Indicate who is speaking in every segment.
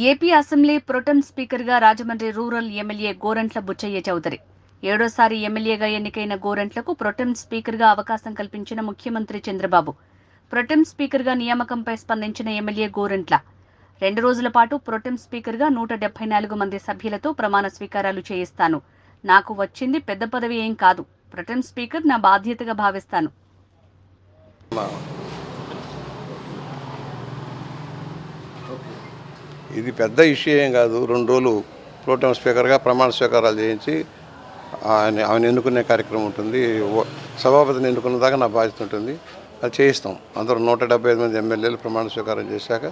Speaker 1: AP assembly pro tem స్పీకర్గా Rajahmundry rural MLA Gorantla Buchaiah Chowdary. 7వ ఎమ్మెల్యేగా ఎన్నికైన గోరంట్లకు ప్రొటెం స్పీకర్గా అవకాశం కల్పించిన ముఖ్యమంత్రి చంద్రబాబు. ప్రొటెం స్పీకర్గా నియామకంపై స్పందించిన ఎమ్మెల్యే గోరంట్ల 2 రోజుల పాటు ప్రొటెం స్పీకర్గా 174 మంది సభ్యులతో ప్రమాణ స్వీకారాలు చేయిస్తాను. నాకు వచ్చింది పెద్ద పదవి ఏం కాదు. ప్రొటెం స్పీకర్ నా బాధ్యతగా భావిస్తాను.
Speaker 2: ఇది పెద్ద ఇష్యూ ఏం కాదు. 2 రోజులు ప్రోటెం స్పీకర్గా ప్రమాణ స్వీకారాలు చేయించి ఆయన ఎన్నుకునే కార్యక్రమం ఉంటుంది. సభాపతిని ఎన్నుకున్న దాకా నా బాధ్యత ఉంటుంది. అది చేయిస్తాం. అందరూ 175 మంది ఎమ్మెల్యేలు ప్రమాణ స్వీకారం చేశాక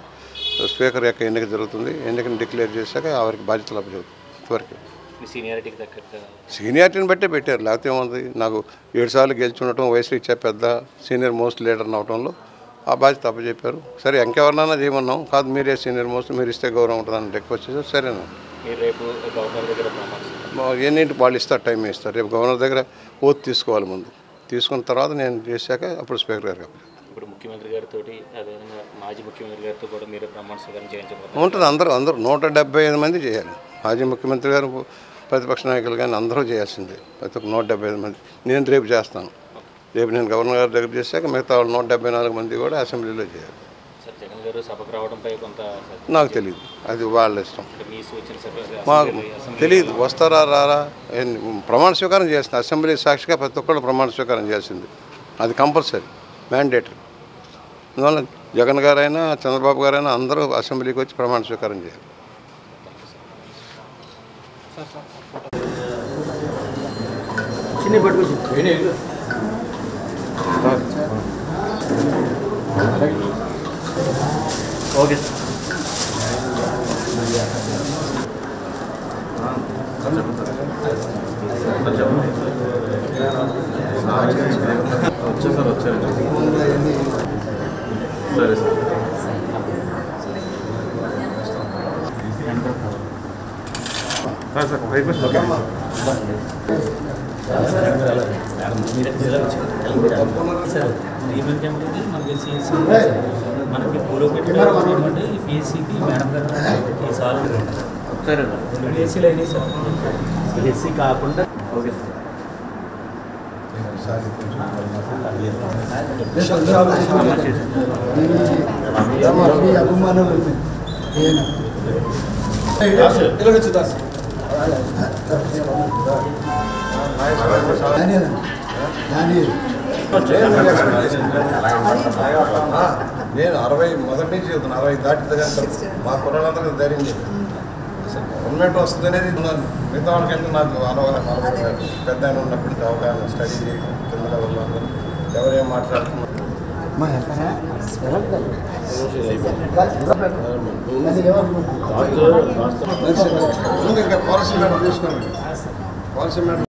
Speaker 2: స్పీకర్ యొక్క ఎన్నిక జరుగుతుంది. ఎన్నికను డిక్లేర్ చేశాక వారికి బాధ్యతలు అప్పచెప్తాం. అంతవరకు సీనియారిటీని బట్టే పెట్టారు. లేకపోతే ఏముంది, నాకు 7 సార్లు గెలిచి ఉండటం, వయసు ఇచ్చే పెద్ద సీనియర్ మోస్ట్ లీడర్ అవడంలో ఆ బాధ్యత అప్పచెప్పారు. సరే ఇంకెవరినైనా చేయమన్నాం కాదు, మీరే సీనియర్ మోస్ట్, మీరు ఇస్తే గౌరవం ఉంటుందని రిక్వెస్ట్ చేశారు. సరేనా, ఎన్నింటి వాళ్ళు ఇస్తారు, టైం ఇస్తారు. రేపు గవర్నర్ దగ్గర ఓత్ తీసుకోవాలి. ముందు తీసుకున్న తర్వాత నేను చేశాక అప్పుడు స్పీకర్ గారికి
Speaker 3: ఇప్పుడు ముఖ్యమంత్రి గారితో అదేవిధంగా మాజీ ముఖ్యమంత్రి గారితో కూడా మీరు ప్రమాణ స్వీకారం చేయించబోతున్నారు.
Speaker 2: ఉంటుంది. అందరూ 175 మంది చేయాలి. మాజీ ముఖ్యమంత్రి గారు, ప్రతిపక్ష నాయకులు కానీ అందరూ చేయాల్సిందే. ప్రతి ఒక్క 175 మంది. నేను రేపు చేస్తాను. రేపు నేను గవర్నర్ గారి దగ్గర చేశాక మిగతా 174 మంది కూడా అసెంబ్లీలో చేయాలి.
Speaker 3: జగన్ గారు సభకు రావడంపై కొంత
Speaker 2: నాకు తెలియదు, అది వాళ్ళ ఇష్టం. మాకు తెలియదు వస్తారా రారా. ప్రమాణ స్వీకారం చేస్తుంది అసెంబ్లీ సాక్షిగా. ప్రతి ఒక్కళ్ళు ప్రమాణ స్వీకారం చేయాల్సింది. అది కంపల్సరీ, మ్యాండేటరీ. అందువల్ల జగన్ గారైనా చంద్రబాబు గారైనా అందరూ అసెంబ్లీకి వచ్చి ప్రమాణ స్వీకారం చేయాలి.
Speaker 3: ఓకే వచ్చారండి. సరే సార్.
Speaker 4: మనకి పూర్వ పెట్టినటువంటి పిఎస్సికి మేడం గారు ఈసారి
Speaker 3: సరే
Speaker 4: పిఎస్సీలు అయినాయి సార్. పిఎస్సీ కాకుండా
Speaker 3: ఓకే
Speaker 2: నేను 60 మొదటి నుంచి చెబుతున్నాను. 60 దాటితే కానీ మా కుర్రాళ్ళందరికీ ధైర్యం చెప్పాను. అసలు గవర్నమెంట్ వస్తుంది అనేది మిగతా వాళ్ళకంటే నాకు అవగాహన పెద్ద ఆయన ఉన్నప్పటి నుంచి అవగాహన, స్టడీ చేయడం, కింద లెవెల్లో అందరూ ఎవరేం మాట్లాడుతున్నారు. ఇంకా పాలసీ మేడం తీసుకోండి. Policy madam